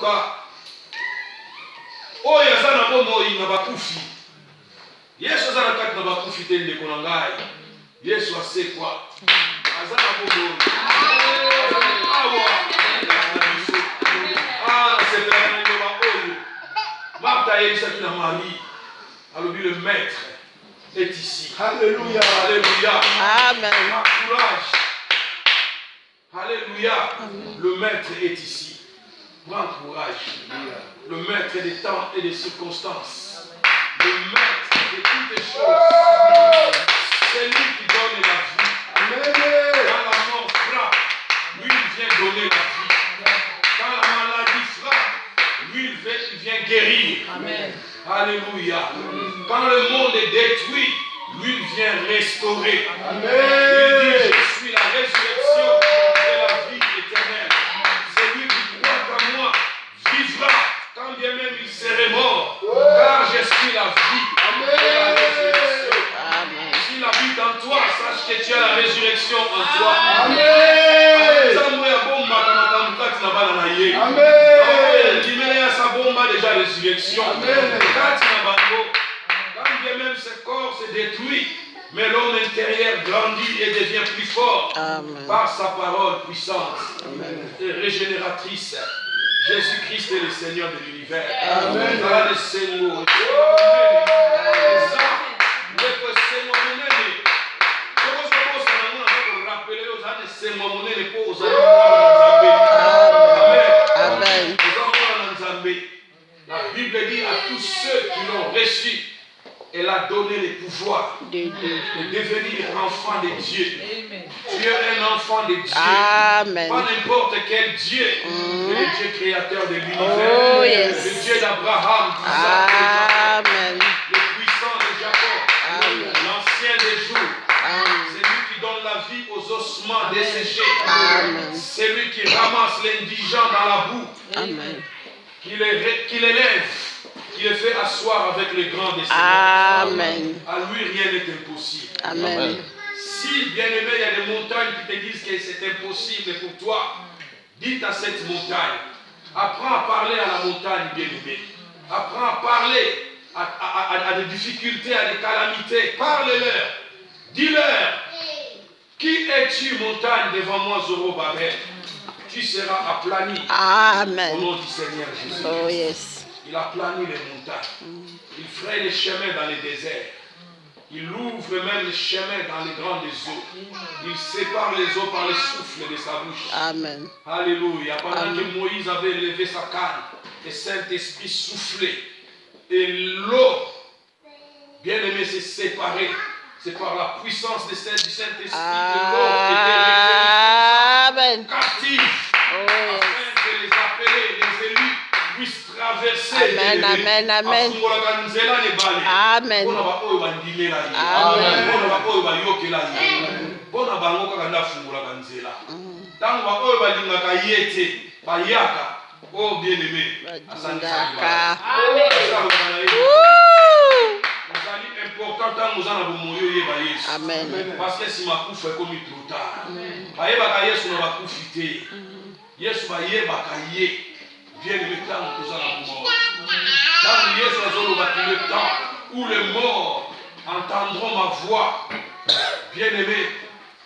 koloba oyo aza na bomoi na bakufi. Yesu aza na kati na bakufi te ndeko na ngai. Yesu asekwa aza na bomoi. Martha et na Marie, alors le maître est ici. Alléluia. Alléluia. Amen. Courage. Alléluia. Le maître est ici. Prends courage. Le maître des temps et des circonstances. Le maître de toutes les choses. C'est lui qui donne la vie. Amen. Quand la mort frappe, lui il vient donner la vie. Quand la maladie frappe, lui il vient guérir. Amen. Alléluia. Quand le monde est détruit, lui il vient restaurer. Amen. Il dit, je suis la résurrection et la vie éternelle. Celui qui croit en moi vivra, quand bien même il serait mort, car je suis la vie et la résurrection. Amen. S'il habite en toi, sache que tu as la résurrection en toi. Amen. Déjà résurrection. Amen. Quand bien même ce corps se détruit, mais l'homme intérieur grandit et devient plus fort. Amen. Par sa parole puissante Amen. et régénératrice. Jésus-Christ est le Seigneur de l'univers. Amen. Voilà le Seigneur. Amen. La Bible dit à tous ceux qui l'ont reçu, elle a donné le pouvoir de devenir enfant de Dieu. Tu es un enfant de Dieu. Amen. Pas n'importe quel Dieu, mais le Dieu créateur de l'univers. Oh, yes. Le Dieu d'Abraham, Amen. le puissant de Jacob, Amen. l'ancien des jours. Amen. C'est lui qui donne la vie aux ossements desséchés. Amen. C'est lui qui ramasse l'indigent dans la boue. Amen. Qui l'élève, qui le fait asseoir avec les grands des Amen. À lui, rien n'est impossible. Amen. Si, bien aimé, il y a des montagnes qui te disent que c'est impossible pour toi, dites à cette montagne, apprends à parler à la montagne, bien aimé. Apprends à parler à des difficultés, à des calamités. Parle-leur. Dis-leur, qui es-tu, montagne, devant moi, Zorobabel? Tu seras aplani. Amen. Au nom du Seigneur Jésus. Oh yes. Il aplani les montagnes. Il fraye les chemins dans les déserts. Il ouvre même les chemins dans les grandes eaux. Il sépare les eaux par le souffle de sa bouche. Amen. Alléluia. Pendant Amen. que Moïse avait levé sa canne, le Saint-Esprit soufflait. Et l'eau, bien aimé, s'est séparée. C'est par la puissance du Saint-Esprit que l'eau était Amen. captive. Oh yes. Afin que les appelés, les élus puissent traverser. Amen, amen, amen. Amen. Oh bien-aimé, Amen. parce que si ma couche est comme trop tard, bayeba Yesu na bakufite. Yesu bayeba kaye. Bien-aimé, tant que nous allons mort. Tant que Yesu azoloba le temps où les morts entendront ma voix, bien-aimés,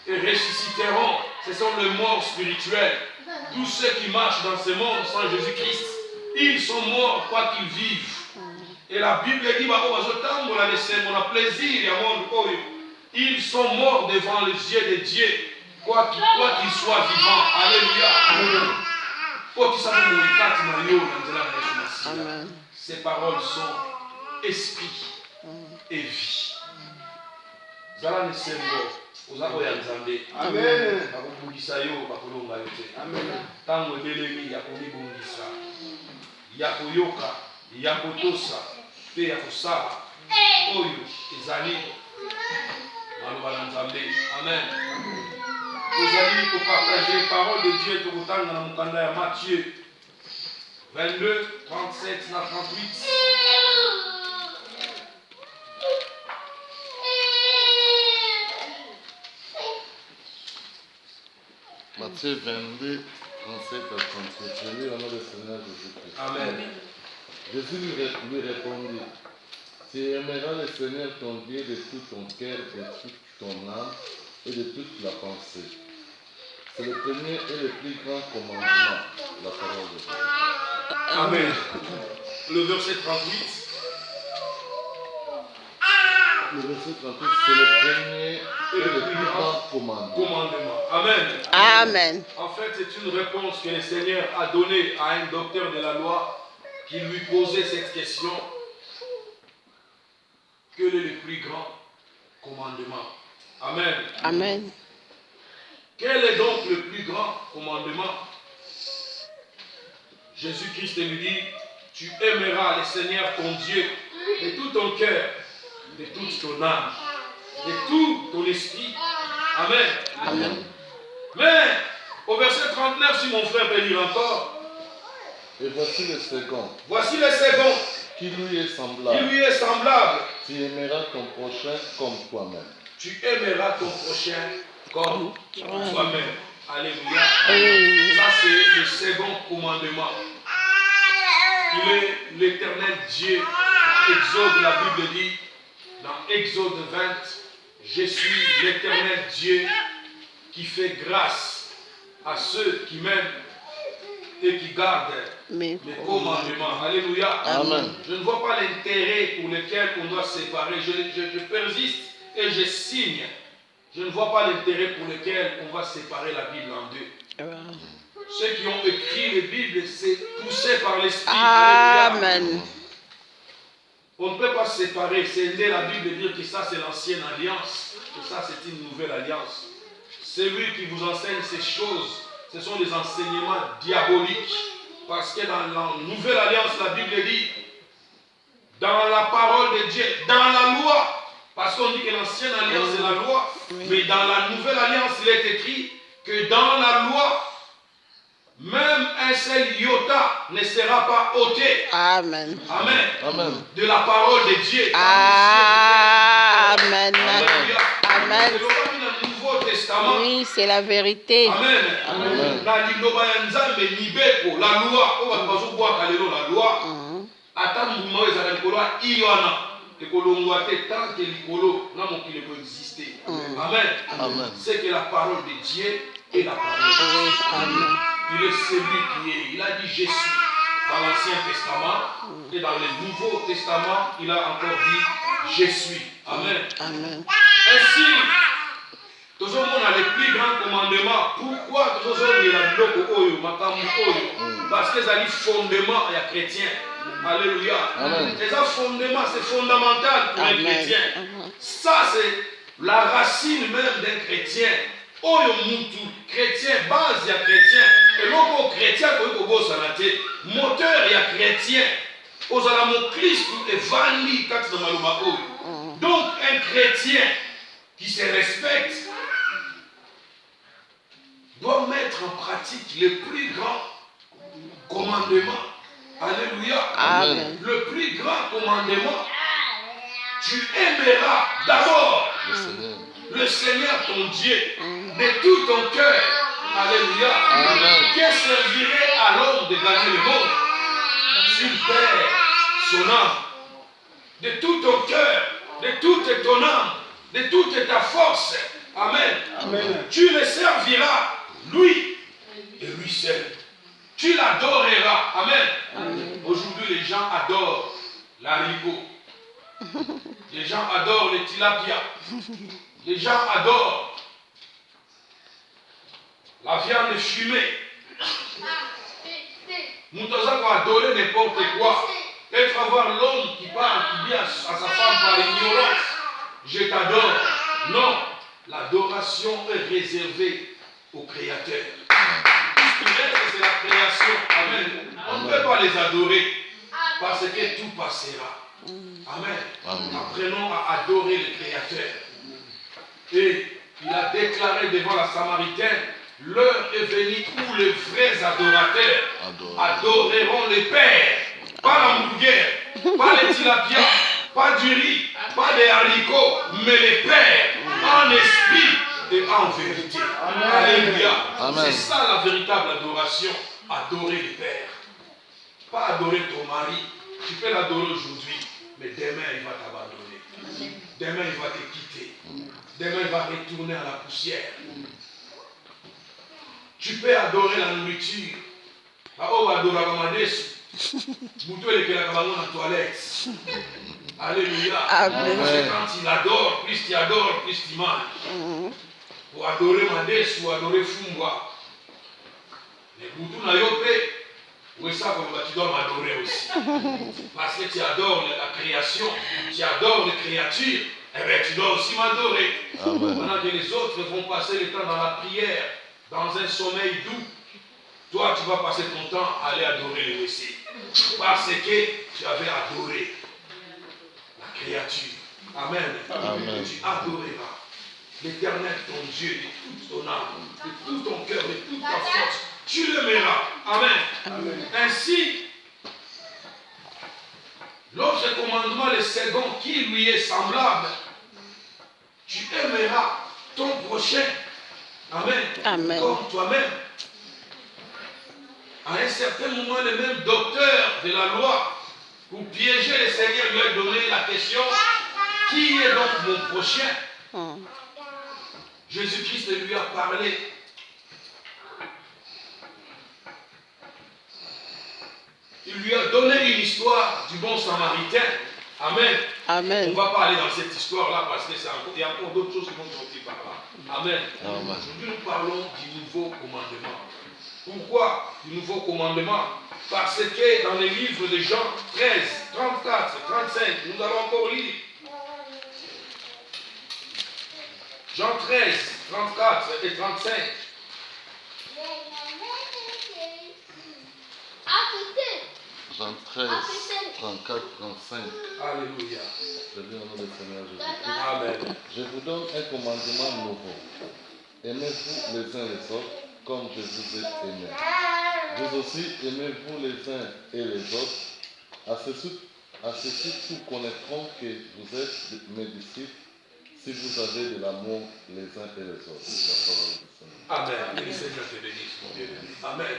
et ressusciteront. Ce sont les morts spirituels. Tous ceux qui marchent dans ce monde sans Jésus-Christ, ils sont morts quoi qu'ils vivent. Et la Bible dit, ils sont morts devant les yeux de Dieu, quoi qu'ils soient vivants. Alléluia. Amen. Ces paroles sont esprit et vie. Zala ne sembo. Ozakoya nzambe. Amen. Bakubungisa yo bakolonga yo te. Amen. Tango ebelemi ya kolibungisa, ya koyoka, ya kotosa, pe ya kosala oyo ezali maloba na nzambe. Amen. Vous allez pour partager les paroles de Dieu tout le temps dans le mukanda ya Matthieu 22, 37 à 38. Matthieu 22, 37 à 38. Je lis au nom du Seigneur Jésus-Christ. Amen. Jésus lui répondit, tu aimeras le Seigneur ton Dieu de tout ton cœur, de toute ton âme et de toute la pensée. C'est le premier et le plus grand commandement, la parole de Dieu. Amen. Le verset 38. Le verset 38, c'est le premier et le plus grand commandement. Amen. Amen. En fait, c'est une réponse que le Seigneur a donnée à un docteur de la loi qui lui posait cette question. Quel est le plus grand commandement? Amen. Amen. Quel est donc le plus grand commandement? Jésus-Christ lui dit, tu aimeras le Seigneur ton Dieu de tout ton cœur, de toute ton âme, de tout ton esprit. Amen. Amen. Mais au verset 39, si mon frère peut lire encore. Et voici le second, Voici le second qui lui est qui semblable. lui est semblable. Tu aimeras ton prochain comme toi-même. Tu aimeras ton prochain comme toi-même. Alléluia. Oui. Ça, c'est le second commandement. Il est l'éternel Dieu. Dans Exode, la Bible dit, dans Exode 20, je suis l'éternel Dieu qui fait grâce à ceux qui m'aiment et qui gardent Mais mes commandements. Alléluia. Amen. Je ne vois pas l'intérêt pour lequel on doit se séparer. Je persiste et je signe. Je ne vois pas l'intérêt pour lequel on va séparer la Bible en deux. Ceux qui ont écrit les Bibles, c'est poussé par l'Esprit. Amen. On ne peut pas se séparer. C'est né la Bible dire que ça c'est l'ancienne alliance, que ça c'est une nouvelle alliance. C'est lui qui vous enseigne ces choses. Ce sont des enseignements diaboliques. Parce que dans la nouvelle alliance, la Bible dit, dans la parole de Dieu, dans la loi, parce qu'on dit que l'ancienne alliance c'est la loi, mais dans la nouvelle alliance, il est écrit que dans la loi, même un seul iota ne sera pas ôté. Amen. Amen. Amen. De la parole de Dieu. Amen. Alléluia. Amen. C'est le Nouveau Testament. Oui, c'est la vérité. Amen. Amen. Na liloba ya Nzambe nibeko la loi oyo bazobwaka lelo la loi ata mbuma oyo ezala likolo ya i wana ekolongwa te tant que likolo na mokili ekoexiste. Amen. Amen. C'est que la parole de Dieu est la parole de Dieu. Oui, amen. Il est celui qui est. Il a dit je suis dans l'Ancien Testament et dans le Nouveau Testament il a encore dit je suis. Amen. Amen. Ainsi, tout le monde a les plus grands commandements. Pourquoi tout le monde a le oyo, makamu oyo? Parce que c'est le fondement des chrétiens. Alléluia. Amen. C'est un fondement, c'est fondamental pour les Amen. chrétiens. Amen. Ça, c'est la racine même d'un chrétien. Oyo mutu, chrétien, base ya chrétien. Et l'autre chrétien, moteur ya chrétien. Ozala mon Christ et vani kati na maloba oyo. Donc un chrétien qui se respecte doit mettre en pratique le plus grand commandement. Alléluia. Amen. Le plus grand commandement, tu aimeras d'abord le Seigneur ton Dieu de tout ton cœur. Alléluia. Amen. Que servirait à l'homme de gagner le monde s'il perd son âme? De tout ton cœur, de toute ton âme, de toute ta force. Amen. Amen. Tu le serviras, lui et lui seul. Tu l'adoreras. Amen. Aujourd'hui, les gens adorent l'haricot. Les gens adorent les tilapia. Les gens adorent la viande fumée. Nous devons adorer n'importe quoi. Être avoir l'homme qui parle, qui dit à sa femme par ignorance, je t'adore. Non, l'adoration est réservée au Créateur. Tout ce qui reste, c'est la création. Amen. On ne peut pas les adorer parce que tout passera. Amen. Apprenons à adorer le Créateur. Et il a déclaré devant la Samaritaine, l'heure est venue où les vrais adorateurs adoreront les pères. Pas la hamburger, pas les tilapias, pas du riz, pas des haricots, mais les pères en esprit et en vérité. Amen. Alléluia. Amen. C'est ça la véritable adoration. Adorer le Père. Pas adorer ton mari. Tu peux l'adorer aujourd'hui, mais demain il va t'abandonner. Demain il va te quitter. Demain il va retourner à la poussière. Tu peux adorer la nourriture. On va adorer la madesu. Boutou est le dans la toilette. Alléluia. Amen. Parce que quand il adore, plus tu adores, plus tu manges. Pour adorer Madès ou adorer Fumba. Mais Boutou n'a pas oui, ça, tu dois m'adorer aussi. Parce que tu adores la création, tu adores les créatures, eh bien tu dois aussi m'adorer. Pendant que les autres vont passer le temps dans la prière, dans un sommeil doux, toi tu vas passer ton temps à aller adorer le Messie. Parce que tu avais adoré la créature. Amen. Amen. Tu adoreras l'Éternel, ton Dieu, de toute ton âme, de tout ton cœur, de toute ta force. Tu l'aimeras. Amen. Amen. Ainsi, l'autre commandement, le second, qui lui est semblable, tu aimeras ton prochain. Amen. Amen. Comme toi-même. À un certain moment, le même docteur de la loi, pour piéger le Seigneur, lui a donné la question, qui est donc mon prochain? Jésus-Christ lui a parlé. Il lui a donné une histoire du bon samaritain. Amen. Amen. On ne va pas aller dans cette histoire-là parce qu'il y a encore d'autres choses qui vont sortir par là. Amen. Amen. Aujourd'hui, nous parlons du nouveau commandement. Pourquoi du nouveau commandement? Parce que dans les livres de Jean 13, 34, 35, nous allons encore lire. Jean 13, 34 et 35. 13, 34, 35. Alléluia. Je dis au nom du Seigneur Jésus. Amen. Je vous donne un commandement nouveau. Aimez-vous les uns les autres comme je vous ai aimé. Vous aussi aimez-vous les uns et les autres. À ceci, tous connaîtront que vous êtes mes disciples si vous avez de l'amour les uns et les autres. La parole du Seigneur. Amen. Que le Seigneur te bénisse, mon Dieu. Amen.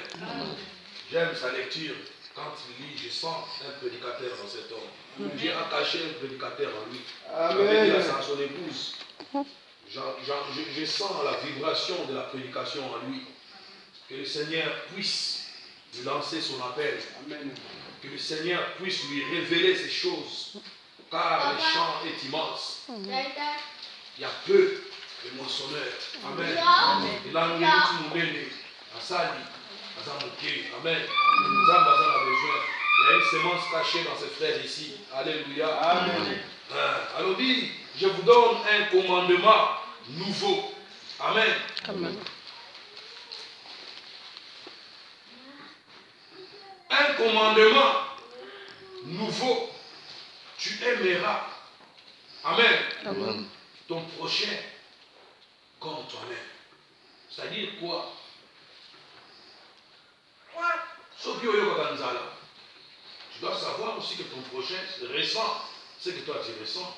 J'aime sa lecture. Quand il lit, je sens un prédicateur dans cet homme. Dieu a caché un prédicateur en lui. Amen. Il a dit à son épouse. Je sens la vibration de la prédication en lui. Que le Seigneur puisse lui lancer son appel. Amen. Que le Seigneur puisse lui révéler ces choses. Car le champ est immense. Il y a peu de moissonneurs. Amen. Il a nourri tout le monde. Asali. Amen. Nous avons besoin. Il y a une semence cachée dans ses frères ici. Alléluia. Amen. Alors dit, je vous donne un commandement nouveau. Amen. Amen. Un commandement nouveau. Tu aimeras. Amen. Amen. Ton prochain comme toi-même. C'est-à-dire quoi? Tu dois savoir aussi que ton prochain ressent ce que toi tu ressens.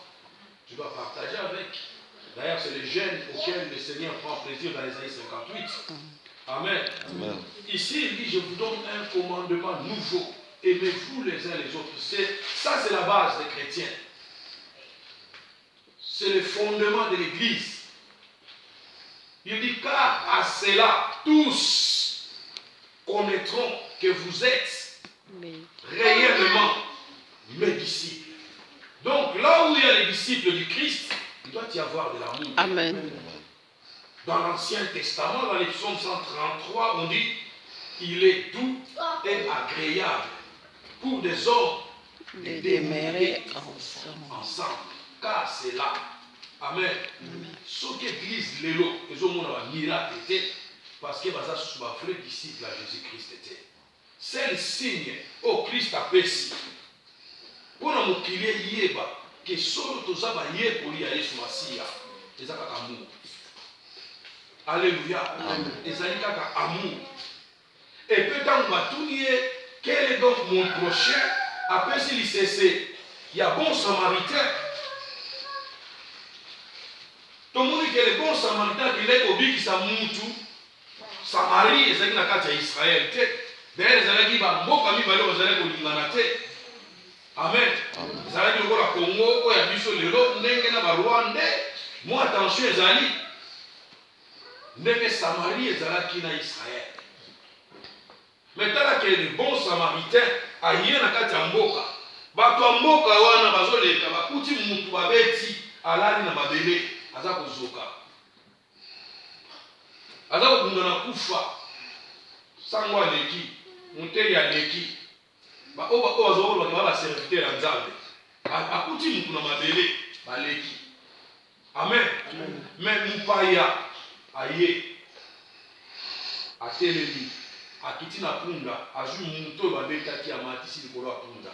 Tu dois partager avec. D'ailleurs, c'est le gène auquel le Seigneur prend plaisir dans Ésaïe 58. Amen. Amen. Ici, il dit, je vous donne un commandement nouveau. Aimez-vous les uns les autres. Ça, c'est la base des chrétiens. C'est le fondement de l'Église. Il dit, car à cela, tous connaîtront que vous êtes réellement mes disciples. Donc, là où il y a les disciples du Christ, il doit y avoir de l'amour. Amen. Dans l'Ancien Testament, dans les psaumes 133, on dit, il est doux et agréable pour des hommes De demeurer ensemble. Car c'est là. Amen. Ce qui église l'élo, les hommes ont miracle était parce que baza sous ma frère disciple à Jésus-Christ était. C'est le signe au Christ a péché. Pour nous qu'il y ait que solo tozaba yé pour y aller sur Massia. Les amour. Alléluia. Les amour. Et peut-être quel est donc mon prochain? Après s'il cesse, il y a bon samaritain. Tout le monde que le bon samaritain qu'il obikisa mutu Samarie ezaki na kati ya Israël te. D'ailleurs ezalaki ba mboka mibale bazalaki kolingana te. Amen. Ezalaki lokola Congo oyo ya biso lelo ndenge na ba Rwanda. Moi attention ezali ndenge Samarie ezalaki na Israël. Maintenant que le bon samaritain aye na kati ya mboka. Bato ya mboka wana bazoleka bakuti mutu babeti alali na mabele aza kozoka. Aza kokunda na kufa. Sango aleki, muteli aleki. Ba oba bazolo ba serviteur ya Nzambe. Akuti mutu na mabele baleki. Amen. Mais mpaya aye ateleli akiti na punda azu mutu babetaki ya matisi likolo ya punda.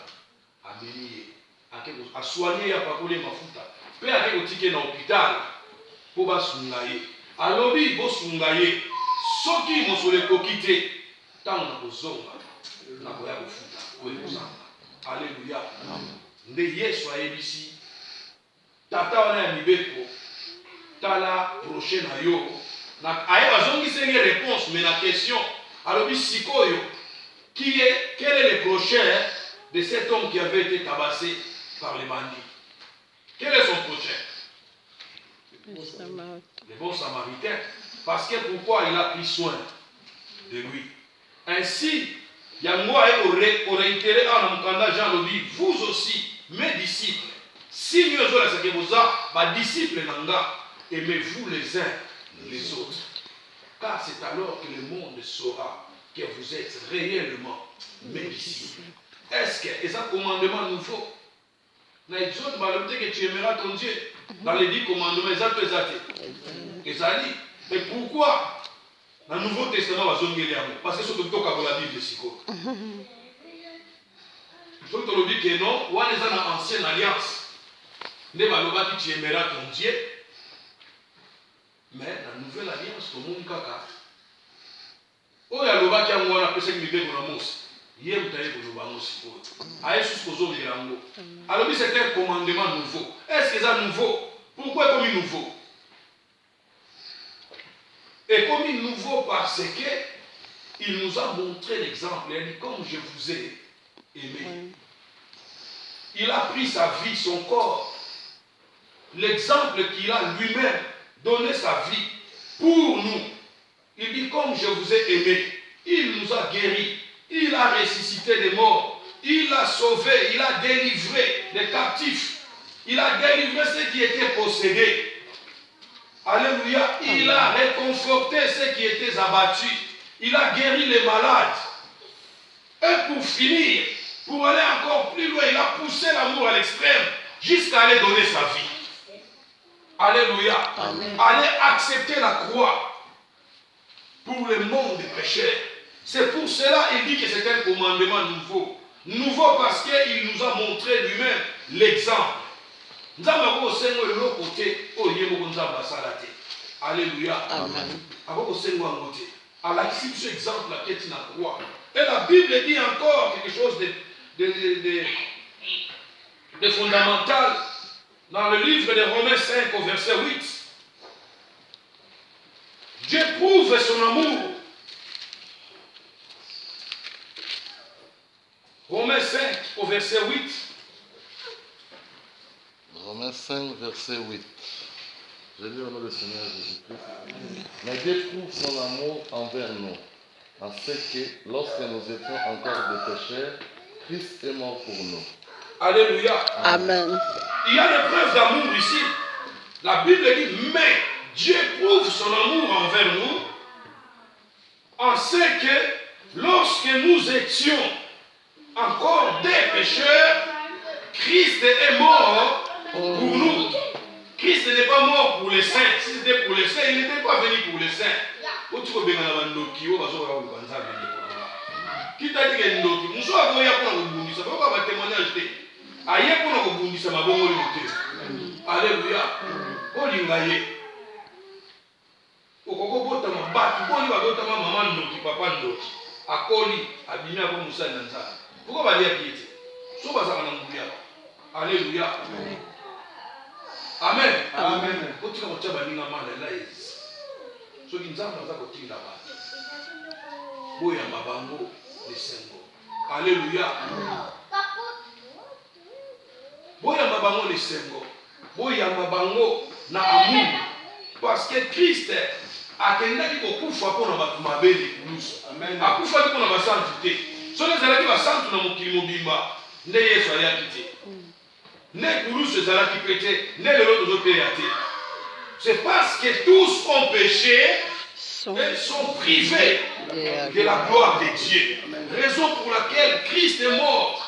Abeni akeko aswanye ya pakole mafuta. Pe akekotike na hôpital po basunga ye. Alobi bosunga ye soki mosolo ekoki te ntango na kozonga na koya kofuta oyo kozanga. Alleluya. Nde Yesu ayebisi tata wana ya mibeko tala prochain na yo na aye bazongiseli réponse mais la question alobi sikoyo quel est le prochain de cet homme qui avait été tabassé par les bandits? Quel est son prochain? Le bon samaritain. Parce que pourquoi il a pris soin de lui. Ainsi, Yango a réitéré en Mukanda Jean le dit, vous aussi, mes disciples, si nous sommes disciples nanga, aimez-vous les uns les autres. Car c'est alors que le monde saura que vous êtes réellement mes disciples. Est-ce que c'est un commandement nouveau? Dans l'exode, que tu aimeras ton Dieu. Dans les 10 commandements, et pourquoi dans le Nouveau Testament, parce que c'est tout le la Bible. Tout le dit que non, on est dans l'ancienne alliance. Tu aimeras ton Dieu. Mais dans la nouvelle alliance, tout le monde kaka. Oh, il y a le bas qui a un appel qui me dit alors c'est un commandement nouveau. Est-ce que c'est nouveau? Pourquoi comme nouveau? Et comme nouveau parce que il nous a montré l'exemple. Il a dit comme je vous ai aimé. Il a pris sa vie, son corps. L'exemple qu'il a lui-même donné sa vie pour nous. Il dit comme je vous ai aimé. Il nous a guéris. Il a ressuscité les morts. Il a sauvé. Il a délivré les captifs. Il a délivré ceux qui étaient possédés. Alléluia. Il a réconforté ceux qui étaient abattus. Il a guéri les malades. Et pour finir, pour aller encore plus loin, il a poussé l'amour à l'extrême jusqu'à aller donner sa vie. Alléluia. Aller accepter la croix pour le monde des pécheurs. C'est pour cela qu'il dit que c'est un commandement nouveau. Nouveau parce qu'il nous a montré lui-même l'exemple. Alléluia. Et la Bible dit encore quelque chose de fondamental dans le livre de Romains 5 au verset 8. Dieu prouve son amour. Romains 5 au verset 8. Romains 5, verset 8. Je lis au nom du Seigneur Jésus-Christ. Mais Dieu prouve son amour envers nous, en ce que, lorsque nous étions encore des pécheurs, Christ est mort pour nous. Alléluia. Amen. Il y a des preuves d'amour ici. La Bible dit, mais Dieu prouve son amour envers nous, en ce que, lorsque nous étions encore des pécheurs, Christ est mort pour nous. Christ n'est pas mort pour les saints. Si c'était pour les saints, il n'était pas venu pour les saints. Qui t'a dit qu'il y a un nous sommes venus pour nous bounder. Ça ne peut pas avoir témoignage. Aïe pour nous bounder, ça m'a bon monté. Alléluia. Pour l'ingaye. Au coco bota ma bat, pour lui bota ma maman ndoki, papa ndoki. Akoli, abimia pour Moussa Nanza. Pourquoi va dire qui était? Alléluia. Amen. Amen. Otika kotia baninga mana laise. Soki nzambe aza kotinda bato. Boyamba bango lesengo. Alléluia. Boyamba bango lesengo. Boyamba bango na amour. Parce que Christ akendaki kokufa mpona bato mabe likulusu. Akufaki mpona basantu te. Soki ezalaki basantu na mokili mobimba nde Yesu ayaki te. Ne kulusu ezalaki pe te, ne lelo tozopeya te. C'est parce que tous ont péché et sont privés de la gloire de Dieu. Raison pour laquelle Christ est mort.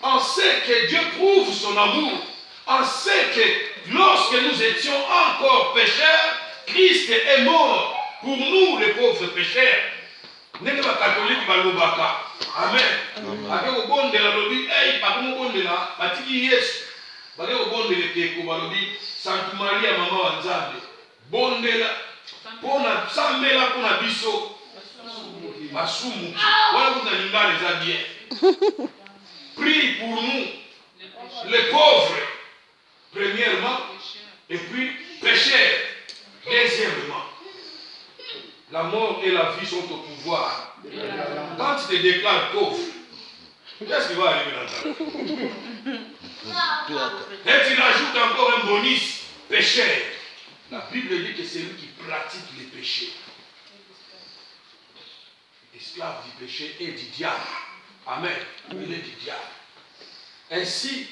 On sait que Dieu prouve son amour. On sait que lorsque nous étions encore pécheurs, Christ est mort pour nous les pauvres pécheurs. N'est pas catholique balobaka. Amen. Avec au bon de la lobby, hey, pas comme au bon de la, batiki yes. Avec au bon de l'éteko balobi, Sainte Marie à maman wanzambe. Bon de la, pona sambela pona biso. Masumuki. Voilà vous n'allez pas les habiller. Prie pour nous, les pauvres, premièrement, et puis pécheurs, deuxièmement. La mort et la vie sont au pouvoir. Quand tu te déclares pauvre, qu'est-ce qui va arriver dans ta vie? Et tu rajoutes encore un bonus, pécheur. La Bible dit que c'est lui qui pratique les péchés. Esclave du péché et du diable. Amen. Il est du diable. Ainsi,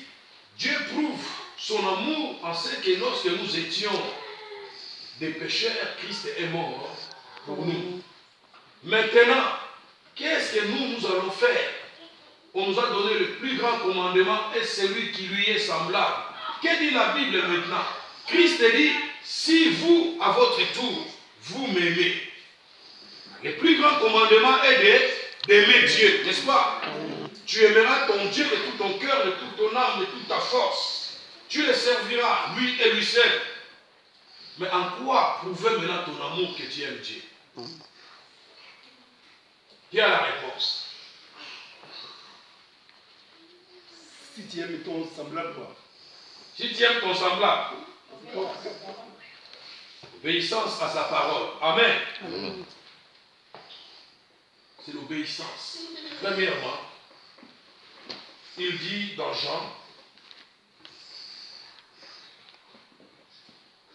Dieu prouve son amour en ce que lorsque nous étions des pécheurs, Christ est mort pour nous. Maintenant, qu'est-ce que nous allons faire? On nous a donné le plus grand commandement et celui qui lui est semblable. Que dit la Bible maintenant? Christ dit, si vous, à votre tour, vous m'aimez. Le plus grand commandement est d'aimer Dieu, n'est-ce pas? Tu aimeras ton Dieu de tout ton cœur, de toute ton âme, de toute ta force. Tu le serviras, lui et lui seul. Mais en quoi prouver maintenant ton amour que tu aimes Dieu? Qui a la réponse? Si tu aimes ton semblable, quoi? Si tu aimes ton semblable, obéissance à sa parole. Amen. Amen. C'est l'obéissance. Premièrement, il dit dans Jean,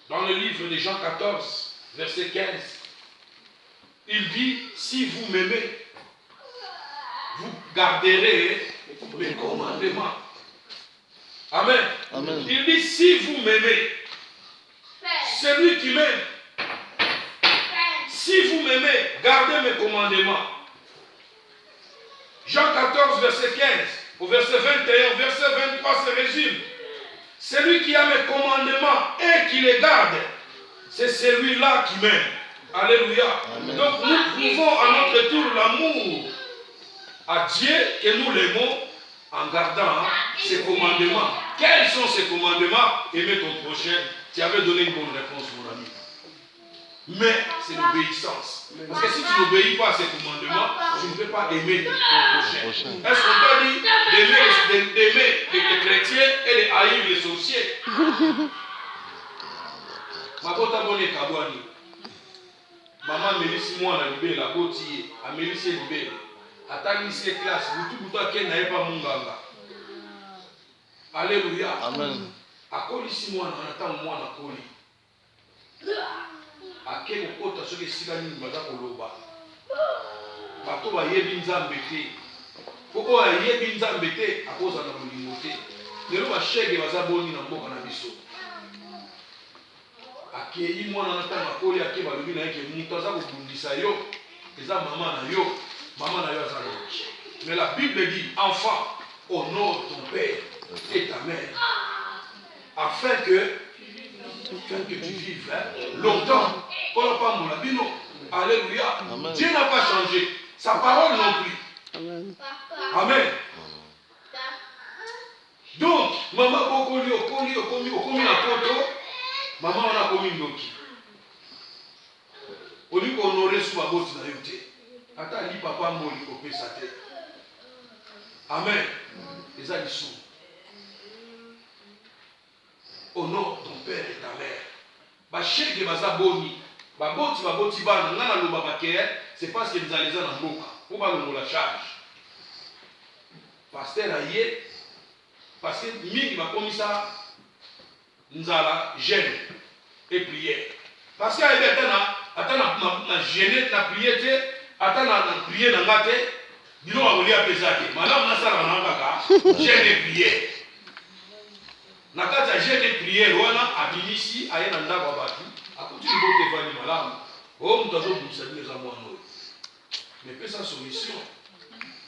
dans le livre de Jean 14, verset 15, il dit, si vous m'aimez, vous garderez mes commandements. Amen. Amen. Il dit, si vous m'aimez, celui qui m'aime, si vous m'aimez, gardez mes commandements. Jean 14, verset 15, au verset 21, au verset 23 se résume. Celui qui a mes commandements et qui les garde, c'est celui-là qui m'aime. Alléluia. Amen. Donc nous prouvons à notre tour l'amour à Dieu que nous l'aimons en gardant ses commandements. Quels sont ces commandements? Aimer ton prochain. Tu avais donné une bonne réponse, mon ami. Mais c'est l'obéissance. Parce que si tu n'obéis pas à ces commandements, tu ne peux pas aimer ton prochain. Est-ce qu'on t'a dit d'aimer les chrétiens et de haïr les sorciers? Makota bone kabwani. Maman melisi mwana libela boti amelisi libela. Atangisi classe butu akenda yepa munganga. Alléluia. Amen. Akolisi mwana anatanga mwana koli. Ake kokota soki esika nini baza koloba. Bato bayebi nzambe te. Koko ayebi nzambe te akoza na molimo te. Lelo bashege baza boni na mboka na biso. Akei mwana anatanga koli ake balobi na yeke mutu aza kobundisa yo. Eza maman na yo. Maman na yo aza loki. Mais la Bible dit, enfant, honore ton père et ta mère. Afin que tu vives longtemps. Alléluia. Amen. Dieu n'a pas changé. Sa parole non plus. Amen. Amen. Donc, maman bokoli okomi na poto, maman on a komi ndoki. Oli ko honorer sous ma botte na yote. Ata li papa moli kopesa te. Amen. Eza lisu. honore ton père et ta mère. Bacheke baza boni. Baboti bana ngana loba bakeye, c'est parce que nzaleza na mboka. Pour balongola charge. Pasteur aye parce que mingi bakomi ça nzala jeûne et prière. Parce que atana na jeûne na prière te, atana na prière na ngate, dilo akolia pesate. Madame na sala na ngaka jeûne et prière. Na kati ya jeûne et prière wana abinisi aye na ndako abatu. Akuti bote vani malamu. Oh mutazo bumsani za mwana. Mais que sa solution.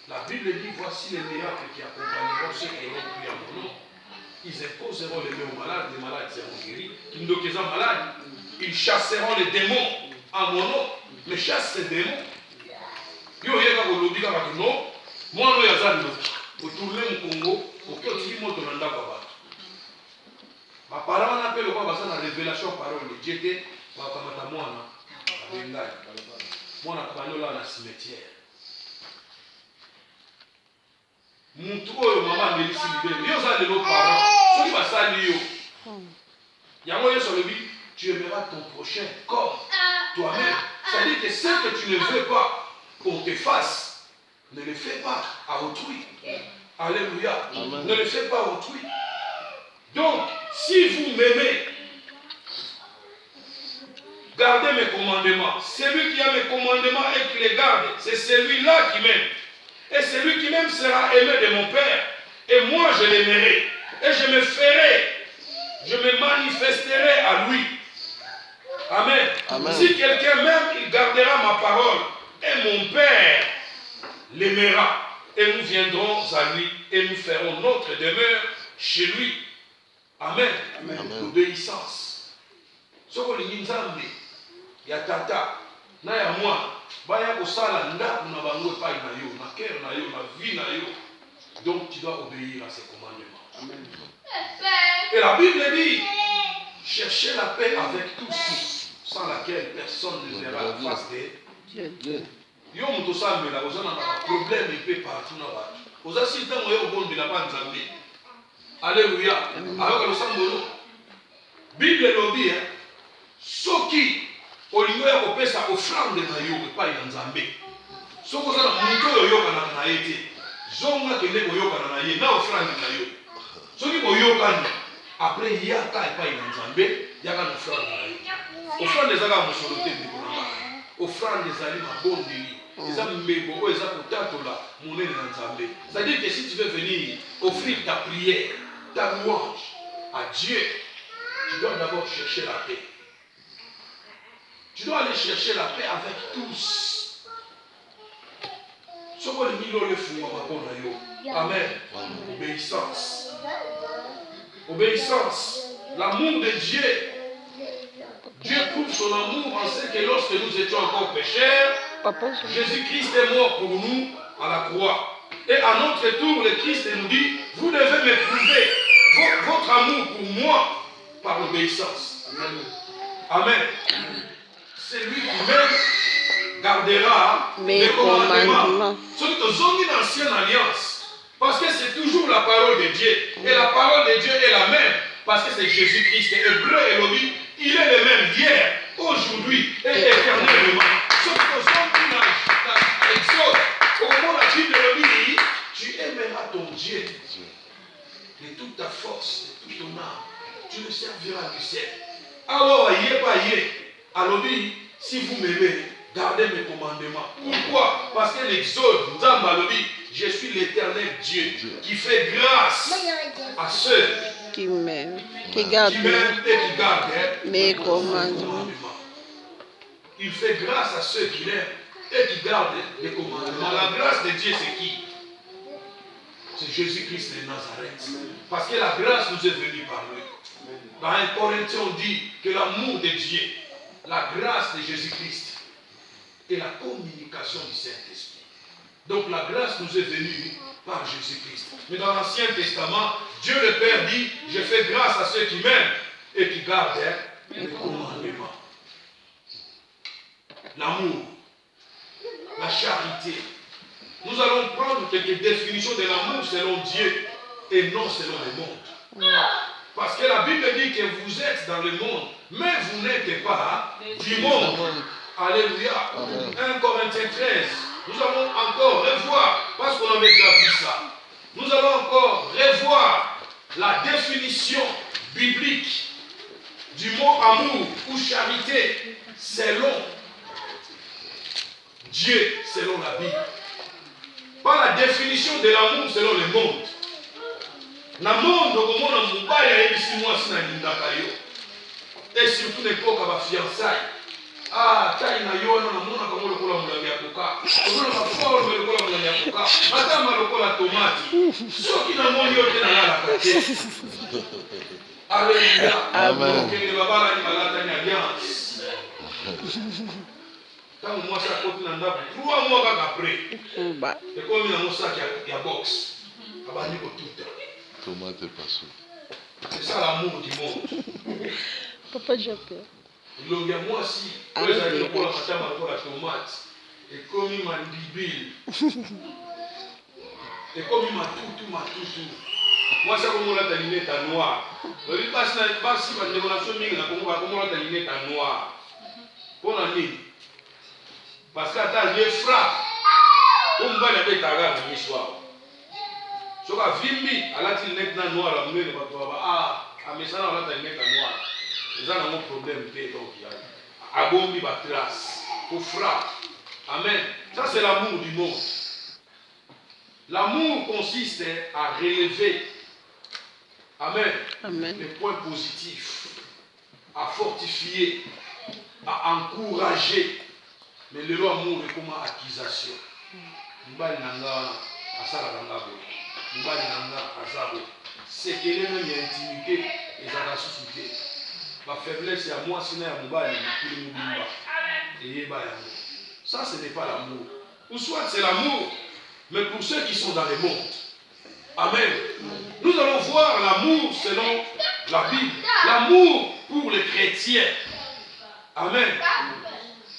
La Bible dit voici les miracles qui accompagneront ceux qui auront prié en mon nom. Ils imposeront les mains aux malades, les malades seront guéris. Qui nous sont malades, ils chasseront les démons en mon nom. Mais chasse ces démons. Yo yeka kolobika ba non. Moi no yazali no. Otourne mu Congo, okoti moto na ndako ba. Ba parole on appelle quoi ça la révélation parole de Dieu te ba kamata mwana. Bengai. Mwana kabanola na cimetière. Muntu oyo mama melisi libele yo za lelo parents soki basali yo yango yesu alobi tu aimeras ton prochain comme toi-même. C'est-à-dire que ce que tu ne veux pas qu'on te fasse ne le fais pas à autrui. Alléluia. Ne le fais pas à autrui. Donc si vous m'aimez, gardez mes commandements. Celui qui a mes commandements et qui les garde, c'est celui-là qui m'aime. Et celui qui m'aime sera aimé de mon Père. Et moi, je l'aimerai. Et je me manifesterai à lui. Amen. Amen. Si quelqu'un m'aime, il gardera ma parole. Et mon Père l'aimera. Et nous viendrons à lui. Et nous ferons notre demeure chez lui. Amen. Amen. L'obéissance. Ce que les Nzambe, ya tata, na ya moi. Baya kosala ndaku na bango epai na yo, na cœur na yo, na vie na yo. Donc tu dois obéir à ses commandements. Amen. Et la Bible dit, cherchez la paix avec tous, sans laquelle personne ne verra la face de Dieu. Yo muto sambe la ozana na problème épée partout na ba. Oza sita moyo bondi na ba nzambe. Alléluia. Alors que le sambo Bible lobi soki olingo ya kopesa offrande na yo epai na Nzambe. Soko za na muntu oyo yokana na ye te. Zonga kende koyokana na ye na offrande na yo. Soki boyokana après yaka epai na Nzambe, yaka na offrande na yo. Offrande ezaka mosolo te ndiko na nga. Offrande ezali mabondeli. Eza mbebo oyo eza kotatola monene na Nzambe. C'est-à-dire que si tu veux venir offrir ta prière, ta louange à Dieu, tu dois d'abord chercher la paix. Tu dois aller chercher la paix avec tous. Amen. Obéissance. Obéissance. L'amour de Dieu. Dieu prouve son amour en ce que lorsque nous étions encore pécheurs, Jésus-Christ est mort pour nous à la croix. Et à notre tour, le Christ nous dit, vous devez m'éprouver votre amour pour moi par l'obéissance. Amen. Celui qui m'aime gardera mes commandements. Surtout dans l'ancienne alliance. Parce que c'est toujours la parole de Dieu. Et la parole de Dieu est la même. Parce que c'est Jésus-Christ. Hébreu et Lobby, il est le même hier, aujourd'hui et éternellement. Surtout dans l'Exode, au moment la Bible dit, tu aimeras ton Dieu de toute ta force, de toute ton âme. Tu le serviras du ciel. Alors, alors, si vous m'aimez, gardez mes commandements. Pourquoi? Parce que l'Exode, je suis l'Éternel Dieu qui fait grâce à ceux qui m'aiment, qui gardent et qui gardent mes commandements. Il fait grâce à ceux qui l'aiment et qui gardent les commandements. La grâce de Dieu, c'est qui? C'est Jésus-Christ de Nazareth. Parce que la grâce nous est venue par lui. Dans 1 Corinthiens, on dit que l'amour de Dieu, la grâce de Jésus-Christ et la communication du Saint-Esprit. Donc la grâce nous est venue par Jésus-Christ. Mais dans l'Ancien Testament, Dieu le Père dit, je fais grâce à ceux qui m'aiment et qui gardent les commandements. L'amour, la charité. Nous allons prendre quelques définitions de l'amour selon Dieu et non selon le monde. Parce que la Bible dit que vous êtes dans le monde, mais vous n'êtes pas du monde. Alléluia. 1 Corinthiens 13. Nous allons encore revoir, parce qu'on avait déjà vu ça. Nous allons encore revoir la définition biblique du mot amour ou charité selon Dieu, selon la Bible. Pas la définition de l'amour selon le monde. Na monde okomona mobali ayebisi mwasi na lingaka yo. Et surtout l'époque à fiançailles. Ah, taille na yo na mona comme lokola mulangi ya koka. Komona ka forme lokola mulangi ya koka. Matama lokola tomate. Soki na moni yo te na la kate. Alléluia. Amen. Que babala ni malata ni alliance. Quand moi ça côté na ndabu 3 mois après. Et comme na mosa ya box. Abandi ko tout. Tomate et pas sous. C'est ça l'amour du monde. Papa Japé. Il y a moi aussi. Vous avez le la matama pour la tomate. Et comme il m'a bibile. Et comme il m'a tout. Moi, ça comme on a ta lunette à noir. Je dis pas si ma démonstration mingi na comme on a ta lunette à noir. Pour la nuit. Parce que attends, je frappe. Comme va la bête à gare de l'histoire. So ka vimbi alati lunette na noir la munene bato ba amesana alata lunette noir. Ils ont un problème donc abombi ba trace pour frappe. Amen. Ça c'est l'amour du monde. L'amour consiste à relever amen, les points positifs, à fortifier, à encourager. Mais le amour est comme accusation. Mbali nanga asala nanga bo. Mbali nanga azabo. C'est que les mêmes intimité et ça la suscité. Ma faiblesse à moi sinon à mbali tout le monde et yeba yango. Ça ce n'est pas l'amour. Ou soit c'est l'amour mais pour ceux qui sont dans le monde. Amen. Nous allons voir l'amour selon la Bible. L'amour pour les chrétiens. Amen.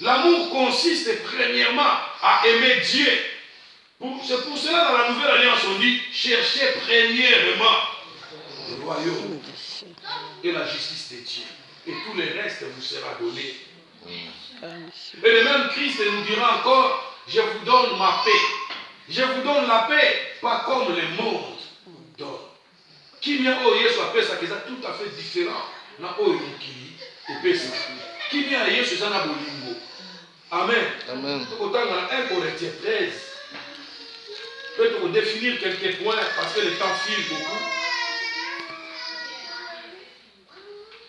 L'amour consiste premièrement à aimer Dieu. C'est pour cela dans la Nouvelle Alliance on dit cherchez premièrement le royaume et la justice de Dieu. Et tout le reste vous sera donné. Et le même Christ nous dira encore, je vous donne ma paix. Je vous donne la paix, pas comme le monde donne. Qui vient au Yesu a ça qui est tout à fait différent. Na o yukili et pesa. Qui vient à Yesu ça na bolingo. Amen. Amen. Autant dans 1 Corinthiens 13. Peut-être définir quelques points parce que le temps file beaucoup.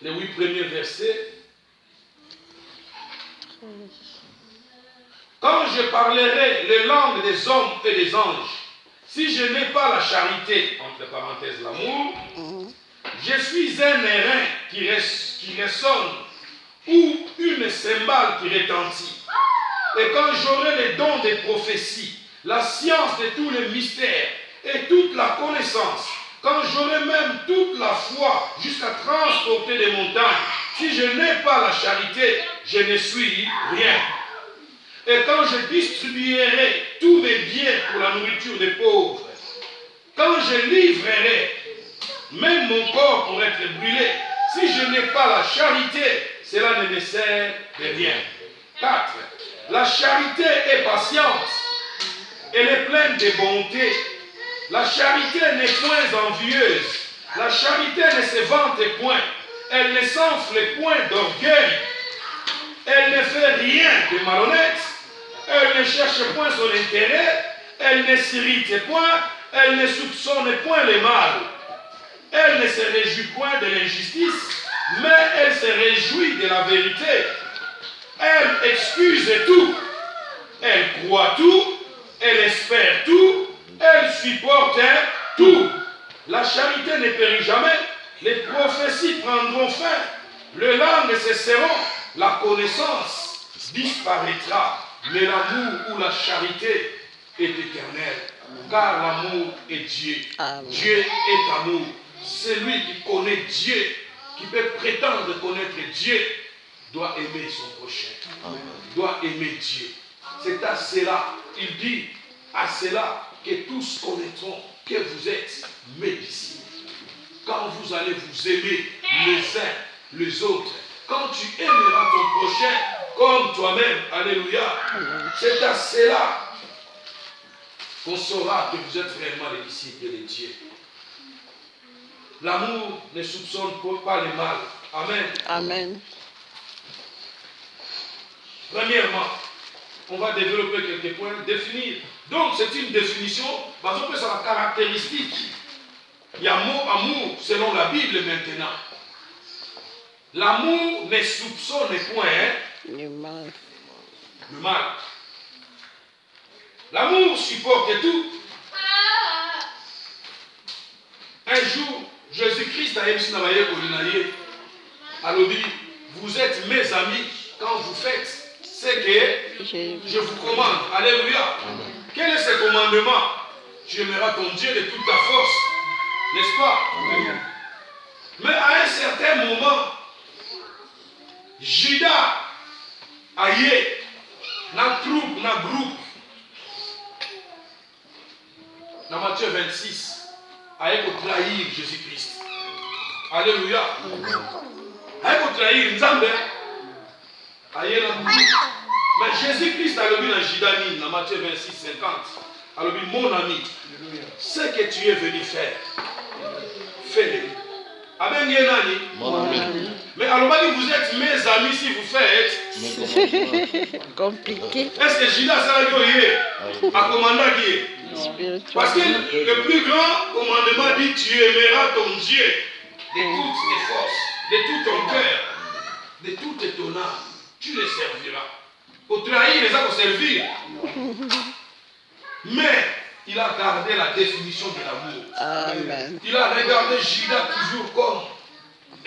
Les 8 premiers versets. Quand je parlerai les langues des hommes et des anges, si je n'ai pas la charité, entre parenthèses l'amour, je suis un airain qui résonne ou une cymbale qui retentit. Et quand j'aurai les dons des prophéties, la science de tous les mystères et toute la connaissance, quand j'aurai même toute la foi jusqu'à transporter des montagnes, si je n'ai pas la charité, je ne suis rien. Et quand je distribuerai tous mes biens pour la nourriture des pauvres, quand je livrerai même mon corps pour être brûlé, si je n'ai pas la charité, cela ne me sert de rien. 4. La charité est patiente, elle est pleine de bonté. La charité n'est point envieuse, la charité ne se vante point, elle ne s'enfle point d'orgueil, elle ne fait rien de malhonnête. Elle ne cherche point son intérêt, elle ne s'irrite point, elle ne soupçonne point le mal. Elle ne se réjouit point de l'injustice, mais elle se réjouit de la vérité. Elle excuse tout, elle croit tout, elle espère tout, elle supporte tout. La charité ne périt jamais, les prophéties prendront fin, les langues cesseront, la connaissance disparaîtra. Mais l'amour ou la charité est éternel, car l'amour est Dieu. Amen. Dieu est amour. Celui qui connaît Dieu, qui peut prétendre connaître Dieu, doit aimer son prochain. Amen. Doit aimer Dieu. C'est à cela, il dit, à cela que tous connaîtront que vous êtes mes disciples. quand vous allez vous aimer les uns les autres, quand tu aimeras ton prochain comme toi-même, alléluia, c'est à cela qu'on saura que vous êtes réellement les disciples de Dieu. L'amour ne soupçonne pas le mal. Amen. Amen. Premièrement, on va développer quelques points, définir. Donc, c'est une définition basée sur la caractéristique. Il y a mot amour selon la Bible maintenant. L'amour ne soupçonne point Le mal. le mal. L'amour supporte tout. Un jour, Jésus-Christ a dit vous êtes mes amis quand vous faites ce que je vous commande. Alléluia. Quel est ce commandement? Tu aimeras ton Dieu de toute ta force. N'est-ce pas? Mais à un certain moment, Judas a eu un groupe. Dans Matthieu 26, a trahir Jésus-Christ. Alléluia. A trahir Nzambe. Mais Jésus-Christ a dit dans Judas, dans Matthieu 26, 50, a dit mon ami, ce que tu es venu faire, fais-le. Amen. Mais alors, vous êtes mes amis si vous faites. Compliqué. Est-ce que Judas a commandé qui est? Spirituel. Parce que le plus grand commandement dit tu aimeras ton Dieu de toutes tes forces, de tout ton cœur, de toute ton âme. Tu les serviras. Pour trahir, les a pour servir. Mais il a gardé la définition de l'amour. Amen. Il a regardé Judas toujours comme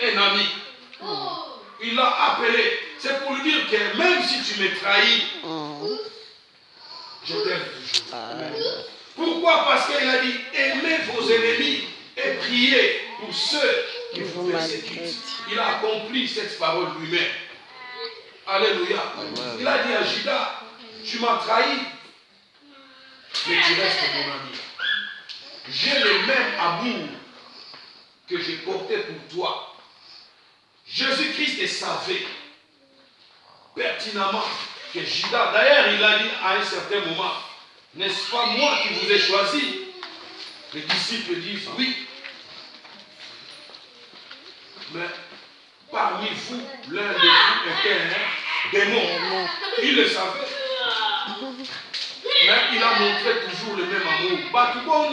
un ami. Il l'a appelé. C'est pour lui dire que même si tu me trahis, je t'aime toujours. Amen. Pourquoi? Parce qu'il a dit aimez vos ennemis et priez pour ceux qui vous persécutent. Il a accompli cette parole lui-même. Alléluia. Il a dit à Judas, tu m'as trahi, mais tu restes mon ami. J'ai le même amour que j'ai porté pour toi. Jésus-Christ savait pertinemment que Judas, d'ailleurs il a dit à un certain moment, n'est-ce pas moi qui vous ai choisi? Les disciples disent oui. Mais parmi vous, l'un de vous était un démon. Il le savait. Mais il a montré toujours le même amour. En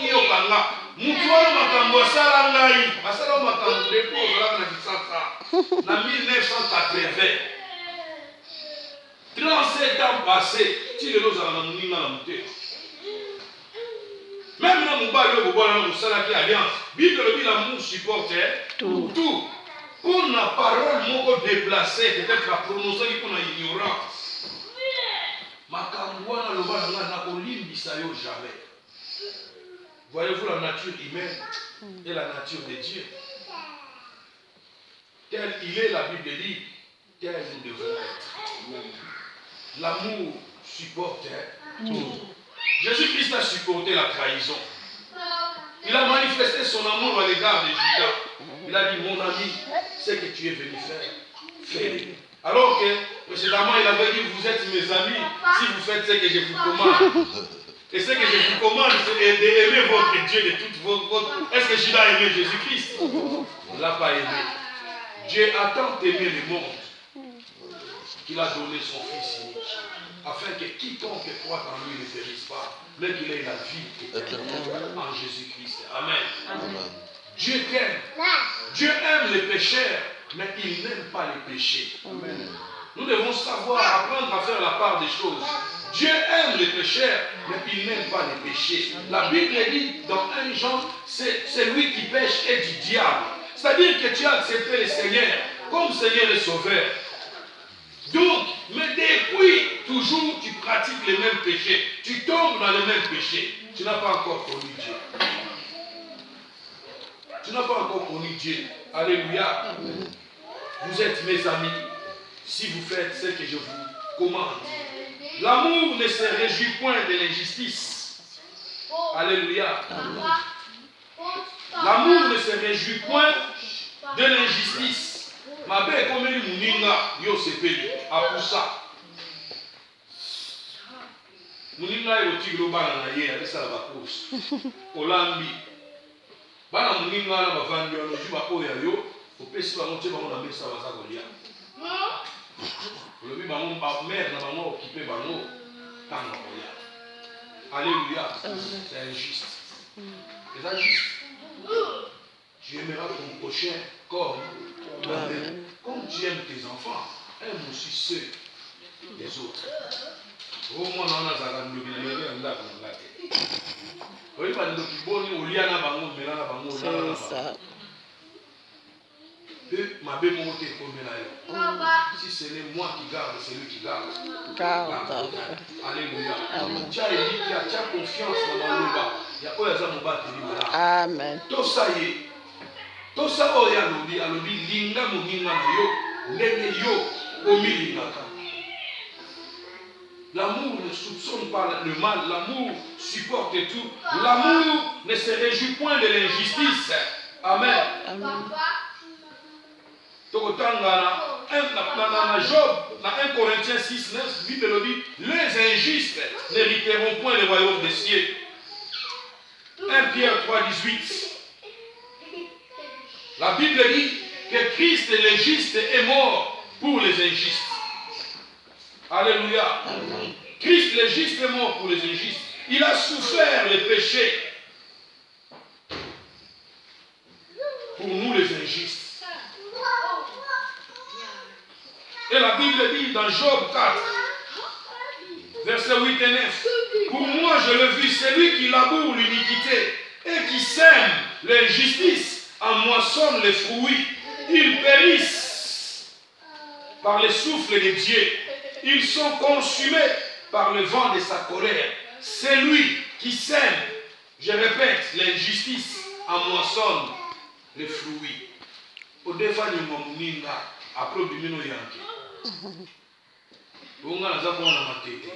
1980, 37 ans passés, tu le même dans mon bail, nous alliance. Bible dit l'amour supporte tout. Pour la parole moko déplacée, peut-être la prononcer pour l'ignorance. Makambouana loba na kolimbisa yo jamais. Voyez-vous la nature humaine et la nature de Dieu. Tel il est, la Bible dit, tel nous devons être. L'amour supporte tout. Jésus-Christ a supporté la trahison. Il a manifesté son amour à l'égard de Judas. Il a dit, mon ami, ce que tu es venu faire, fais-le. Alors que précédemment, il avait dit, vous êtes mes amis si vous faites ce que je vous commande. Et ce que je vous commande, c'est d'aimer votre Dieu de toute votre... Est-ce que Judas a aimé Jésus-Christ? On ne l'a pas aimé. Dieu a tant aimé le monde qu'il a donné son Fils unique, afin que quiconque croit en lui ne périsse pas, mais qu'il ait la vie éternelle en Jésus-Christ. Amen. Amen. Dieu t'aime. Dieu aime les pécheurs, mais il n'aime pas les péchés. Amen. Nous devons savoir apprendre à faire la part des choses. Dieu aime les pécheurs, mais il n'aime pas les péchés. La Bible dit dans 1 Jean, c'est celui qui pêche est du diable. C'est-à-dire que tu as accepté le Seigneur comme Seigneur et Sauveur. Donc, mais depuis toujours tu pratiques les mêmes péchés. Tu tombes dans les mêmes péchés. Tu n'as pas encore connu Dieu. Tu n'as pas encore connu Dieu. Alléluia. Amen. Vous êtes mes amis si vous faites ce que je vous commande. L'amour ne se réjouit point de l'injustice. Alléluia. Amen. L'amour ne se réjouit point de l'injustice. Ma belle, comme il mouninga, yo sepeli, apusa. Mouninga est le tigre bana na ye, avec ça la bakous. Olambi. Bana mouninga la bavandi, on dit ba oya yo, au pesi ba monte ba on a mis ça baza kolia. Le bi ba mon ba mère na ba mo occupé ba no, tanga kolia. Alléluia. C'est injuste. C'est injuste. Tu aimeras ton prochain comme tu aimes tes enfants. Aime aussi ceux des autres. Au moins, on a C'est ça. Si ce n'est moi qui garde, c'est lui qui garde. Garde. Alléluia. Amen. Tu as confiance dans mon bas. Il y a quoi ça Amen. tout ça y est. Tout ça alobi linga moninga na yo ndenge yo omilingaka. L'amour ne soupçonne pas le mal, l'amour supporte tout. L'amour ne se réjouit point de l'injustice. Amen. Amen. Tokotanga na Job, dans 1 Corinthiens 6, 9, Bible dit, les injustes n'hériteront point le royaume des cieux. 1 Pierre 3, 18. La Bible dit que Christ le juste est mort pour les injustes. Alléluia. Amen. Christ le juste est mort pour les injustes. Il a souffert les péchés pour nous les injustes. Et la Bible dit dans Job 4, versets 8 et 9, pour moi je l'ai vu, celui qui laboure l'iniquité et qui sème l'injustice en moissonne les fruits. Ils périssent par le souffle de Dieu. Ils sont consumés par le vent de sa colère. C'est lui qui sème, je répète, l'injustice en moissonne les fruits. Au défani mwamuninga, après du mino yanki. Unga na zako na matete.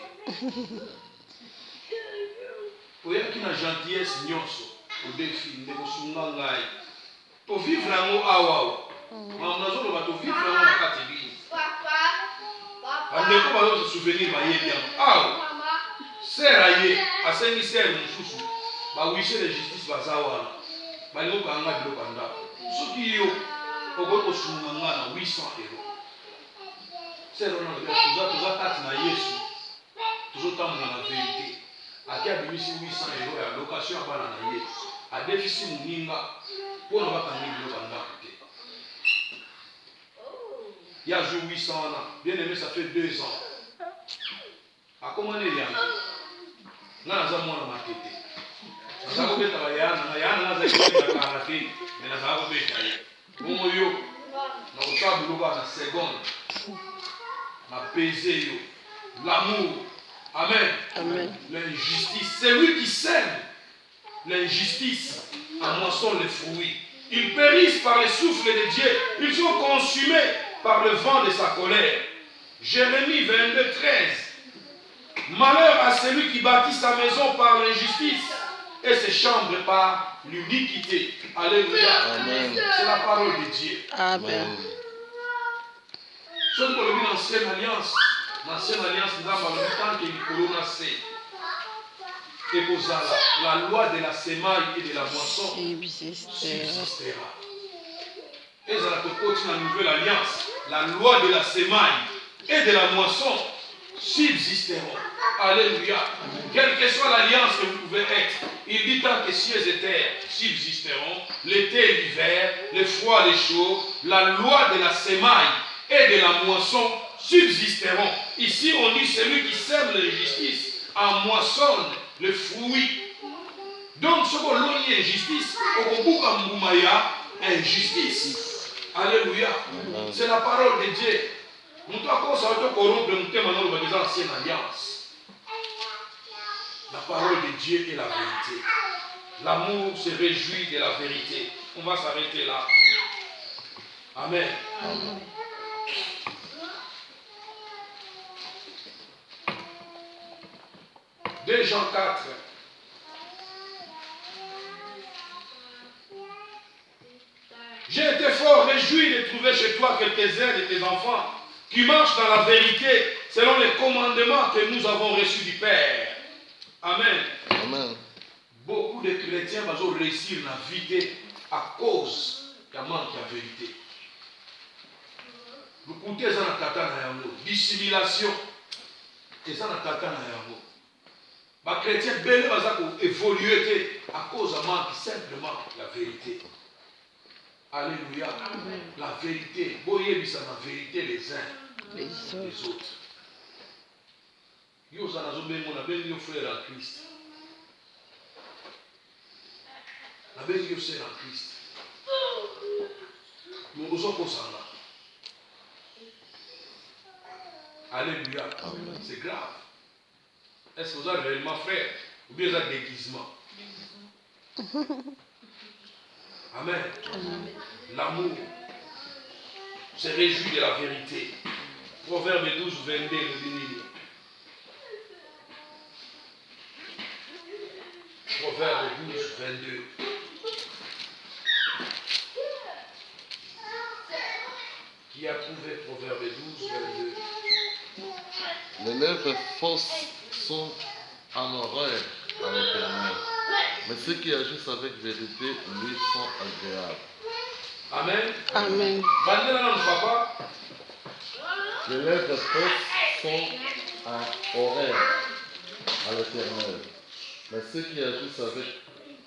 Oyaki na gentillesse nyonso, au défi, ndeko sunga ngai. Pour vivre l'amour awa. Mamnazo va to vivre l'amour na katibini. Andeko ba se souvenir ba yebi am. Awa. Seraye, asengi ser mususu. Ba wishe de justice bazawa. Ba lo kanga bilo kanda. Soki yo okoko sunga ngana 800 euros. Sero na tuza tati na Yesu. Tuzo tamuna na vérité. Aki abimisi 800 euros ya location ya bana na Yesu. A déficit muninga. Pour ne pas tenir le bandage. Il y a joué 800 ans. Bien aimé, ça fait 2 ans. À comment il y a un an, on a marqué. On a fait travailler. On a fait karaté. Mais on a fait travailler. Bon, yo, on a fait la seconde. On a pesé l'amour. Amen. Amen. L'injustice. C'est lui qui sème l'injustice en moissonne les fruits. Ils périssent par le souffle de Dieu. Ils sont consumés par le vent de sa colère. Jérémie 22, 13. Malheur à celui qui bâtit sa maison par l'injustice et ses chambres par l'iniquité. Alléluia. Amen. C'est la parole de Dieu. Amen. Ce qu'on a vu dans l'ancienne alliance, nous avons le temps que Nicolas nascit. Et la loi de la semaille et de la moisson subsistera. Et dans la nouvelle alliance, la loi de la semaille et de la moisson subsisteront. Alléluia. Quelle que soit l'alliance que vous pouvez être, il dit tant que cieux et terre subsisteront, l'été et l'hiver, le froid et le chaud, la loi de la semaille et de la moisson subsisteront. Ici on dit celui qui sème l'injustice en moissonne le fruit. Donc ce qu'on a dit injustice, on a injustice. Alléluia. C'est la parole de Dieu. Nous devons corrompre le thème de l'ancienne alliance. La parole de Dieu est la vérité. L'amour se réjouit de la vérité. On va s'arrêter là. Amen. Amen. 2 Jean 4. J'ai été fort réjoui de trouver chez toi quelques-uns de tes enfants qui marchent dans la vérité selon les commandements que nous avons reçus du Père. Amen. Amen. Beaucoup de chrétiens vont réussir dans la vie à cause du manque de vérité. Vous écoutez ça dans tata na yango, dissimulation. Et ça dans tata na yango. Les chrétiens belé vont évoluer à cause du manque simplement de la vérité. Alléluia. La vérité. Boyez bisa la vérité les uns Les les autres. Yo ça n'a jamais mon abel yo frère en Christ. La belle yo c'est en Christ. Nous nous sommes là. Alléluia. C'est grave. Est-ce que vous avez réellement frère ou bien vous avez déguisement? Amen. L'amour se réjouit de la vérité. Proverbe 12, 22 le dit. Proverbe 12, 22. Qui a trouvé Proverbe 12, 22? Les lèvres fausses sont en horreur à l'Éternel, mais ceux qui agissent avec vérité lui sont agréables. Amen. Amen. Bandela non papa. Les lèvres fausses sont en horreur à l'Éternel, mais ceux qui agissent avec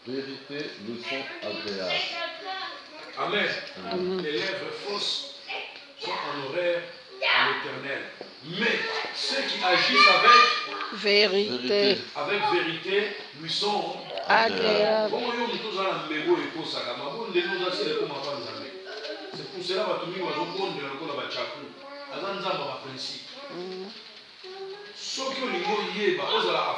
vérité lui sont agréables. Amen. Amen. Les lèvres fausses sont en horreur à l'Éternel. Mais ceux qui agissent Vérité. avec vérité lui sont Agréable. Bon, yo mtu zana mbego ekosaka mabonde nous asile comme avant nzambe. C'est pour cela que tout le monde bazobonde lokola ba chaku. Azan nzamba ba principe. Soki olingo yeba ozala